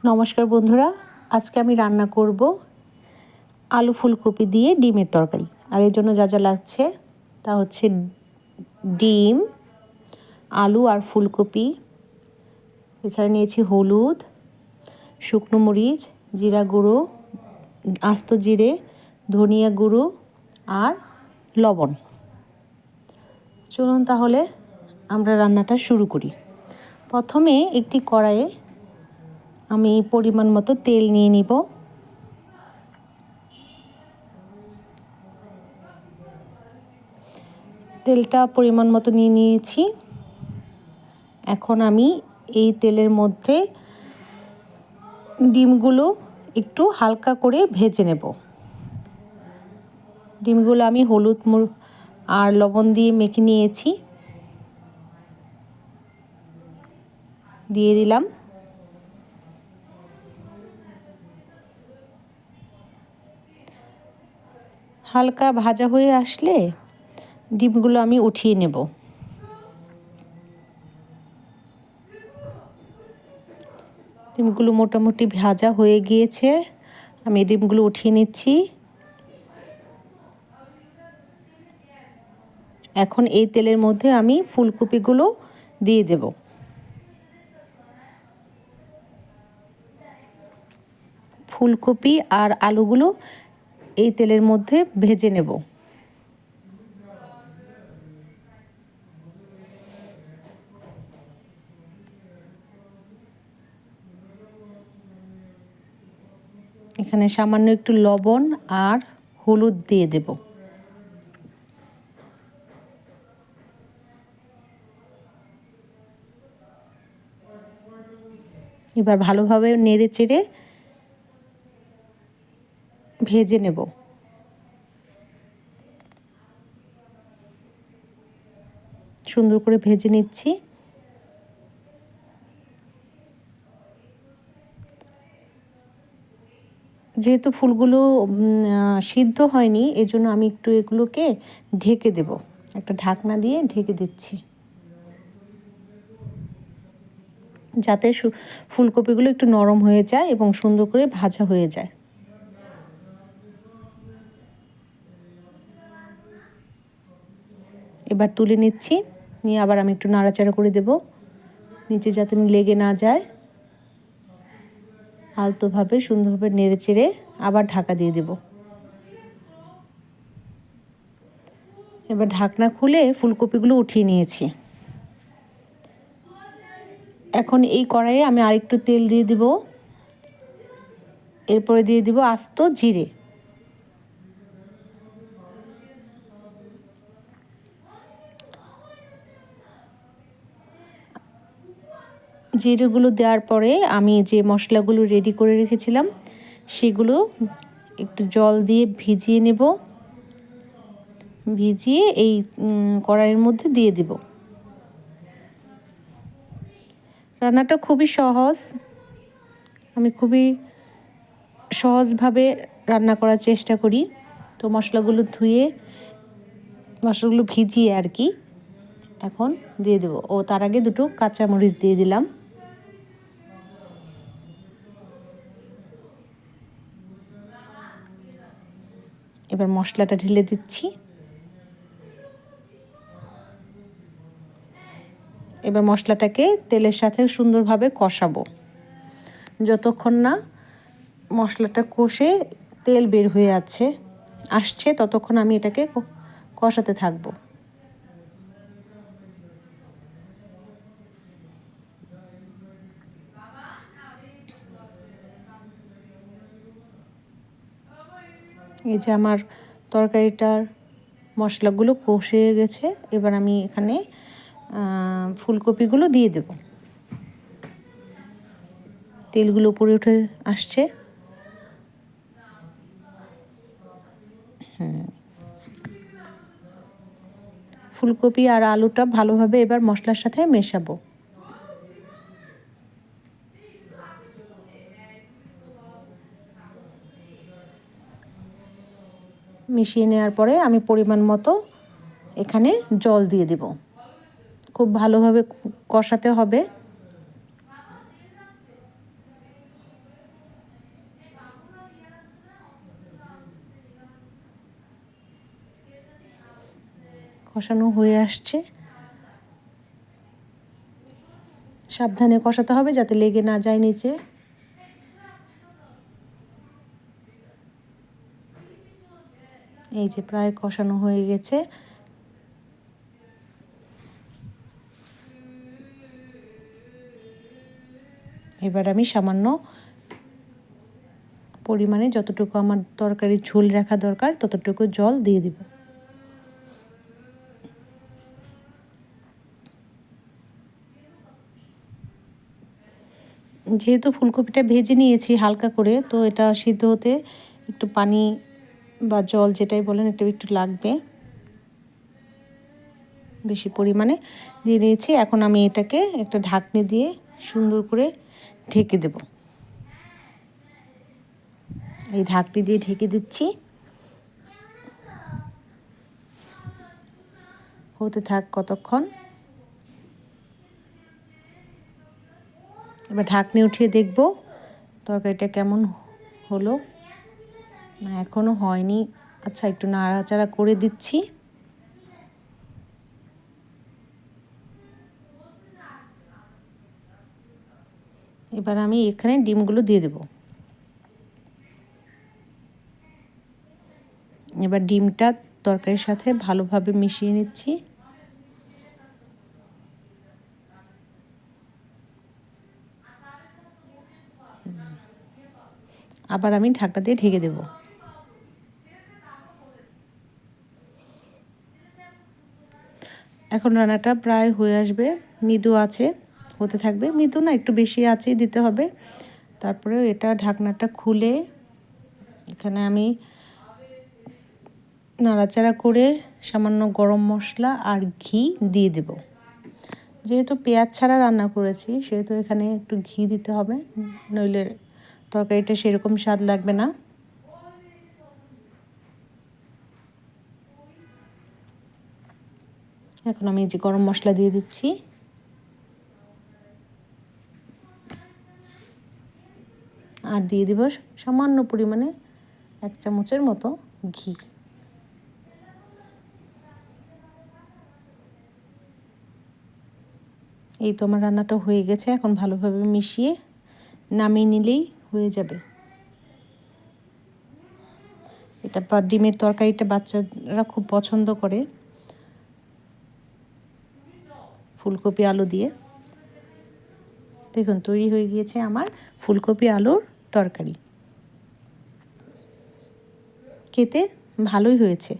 নমস্কার বন্ধুরা, আজকে আমি রান্না করব আলু ফুলকপি দিয়ে ডিমের তরকারি। আর এর জন্য যা যা লাগছে তা হচ্ছে ডিম, আলু আর ফুলকপি, এছাড়া নিয়েছি হলুদ, শুকনো মরিচ, জিরা গুঁড়ো, আস্ত জিরে, ধনিয়া গুঁড়ো আর লবণ। চলুন তাহলে আমরা রান্নাটা শুরু করি। প্রথমে একটি কড়াইয়ে আমি পরিমাণ মতো তেল নিয়ে নিব। তেলটা পরিমাণ মতো নিয়ে নিয়েছি। এখন আমি এই তেলের মধ্যে ডিমগুলো একটু হালকা করে ভেজে নেব। ডিমগুলো আমি হলুদ আর লবণ দিয়ে মেখে নিয়েছি, দিয়ে দিলাম। হালকা ভাজা হয়ে আসলে ডিমগুলো আমি উঠিয়ে নেব। ডিমগুলো মোটামুটি ভাজা হয়ে গিয়েছে, আমি ডিমগুলো উঠিয়ে নিচ্ছি। এখন এই তেলের মধ্যে আমি ফুলকপিগুলো দিয়ে দেব। ফুলকপি আর আলুগুলো এই তেলের মধ্যে ভেজে নেব। এখানে সামান্য একটু লবণ আর হলুদ দিয়ে দেব। এবার ভালোভাবে নেড়ে চেড়ে ভেজে নেব। সুন্দর করে ভেজে নিচ্ছি। যেহেতু ফুলগুলো সিদ্ধ হয়নি, এজন্য আমি একটু এগুলোকে ঢেকে দেব। একটা ঢাকনা দিয়ে ঢেকে দিচ্ছি, যাতে ফুলকপিগুলো একটু নরম হয়ে যায় এবং সুন্দর করে ভাজা হয়ে যায়। এবার তুলে নিচ্ছি, নিয়ে আবার আমি একটু নাড়াচাড়া করে দেব, নিচে যাতে লেগে না যায়। আলতোভাবে সুন্দরভাবে নেড়ে চেড়ে আবার ঢাকা দিয়ে দেব। এবার ঢাকনা খুলে ফুলকপিগুলো উঠিয়ে নিয়েছি। এখন এই কড়াইয়ে আমি আরেকটু তেল দিয়ে দিব। এরপরে দিয়ে দিব আস্ত জিরে। জিরেগুলো দেওয়ার পরে আমি যে মশলাগুলো রেডি করে রেখেছিলাম সেগুলো একটু জল দিয়ে ভিজিয়ে নেব। ভিজিয়ে এই কড়াইয়ের মধ্যে দিয়ে দেব। রান্নাটা খুবই সহজ, আমি খুবই সহজভাবে রান্না করার চেষ্টা করি। তো মশলাগুলো ভিজিয়ে আর কি এখন দিয়ে দেব। ও তার আগে দুটো কাঁচামরিচ দিয়ে দিলাম। এবার মশলাটা ঢেলে দিচ্ছি। এবার মশলাটাকে তেলের সাথে সুন্দরভাবে কষাবো। যতক্ষণ না মশলাটা কষে তেল বের হয়ে আসছে ততক্ষণ আমি এটাকে কষাতে থাকবো। এই যে আমার তরকারিটার মশলাগুলো কষে গেছে, এবার আমি এখানে ফুলকপিগুলো দিয়ে দেব। তেলগুলো উপরে উঠে আসছে। ফুলকপি আর আলুটা ভালোভাবে এবার মশলার সাথে মেশাবো। মিশিয়ে নেওয়ার পরে আমি পরিমাণ মতো এখানে জল দিয়ে দেব। খুব ভালোভাবে কষাতে হবে। কষানো হয়ে আসছে। সাবধানে কষাতে হবে যাতে লেগে না যায় নিচে। এই যে প্রায় কষানো হয়ে গেছে। এবার আমি সামান্য পরিমাণে যতটুকু আমার তরকারি ঝোল রাখা দরকার ততটুকু জল দিয়ে দিব। যেহেতু ফুলকপিটা ভেজে নিয়েছি হালকা করে, তো এটা সিদ্ধ হতে একটু পানি বা জল যেটাই বলেন একটু একটু লাগবে, বেশি পরিমাণে দিয়ে দিয়েছি। এখন আমি এটাকে একটা ঢাকনি দিয়ে সুন্দর করে ঢেকে দেব। এই ঢাকনি দিয়ে ঢেকে দিচ্ছি, হতে থাক কতক্ষণ। এবার ঢাকনি উঠিয়ে দেখব তরকারিটা কেমন হলো। না, এখনও হয়নি। আচ্ছা, একটু নাড়াচাড়া করে দিচ্ছি। এবার আমি এখানে ডিমগুলো দিয়ে দেব। এবার ডিমটা তরকারির সাথে ভালোভাবে মিশিয়ে নিচ্ছি। আবার আমি ঢাকনা দিয়ে ঢেকে দেব। এখন রান্নাটা প্রায় হয়ে আসবে, মৃদু আছে হতে থাকবে। মৃদু না, একটু বেশি আঁচেই দিতে হবে। তারপরে এটা ঢাকনাটা খুলে এখানে আমি নাড়াচাড়া করে সামান্য গরম মশলা আর ঘি দিয়ে দেব। যেহেতু পেঁয়াজ ছাড়া রান্না করেছি সেহেতু এখানে একটু ঘি দিতে হবে, নইলে তরকারিটা সেরকম স্বাদ লাগবে না। এখন আমি যে গরম মশলা দিয়ে দিচ্ছি, আর দিয়ে দিব সামান্য পরিমাণে 1 চামচের মতো ঘি। এই তো আমার রান্নাটা হয়ে গেছে। এখন ভালোভাবে মিশিয়ে নামিয়ে নিলেই হয়ে যাবে। এটা ডিমের তরকারিটা বাচ্চারা খুব পছন্দ করে, ফুলকপি আলু দিয়ে। দেখুন তৈরি হয়ে গিয়েছে আমার ফুলকপি আলুর তরকারি। খেতে ভালোই হয়েছে।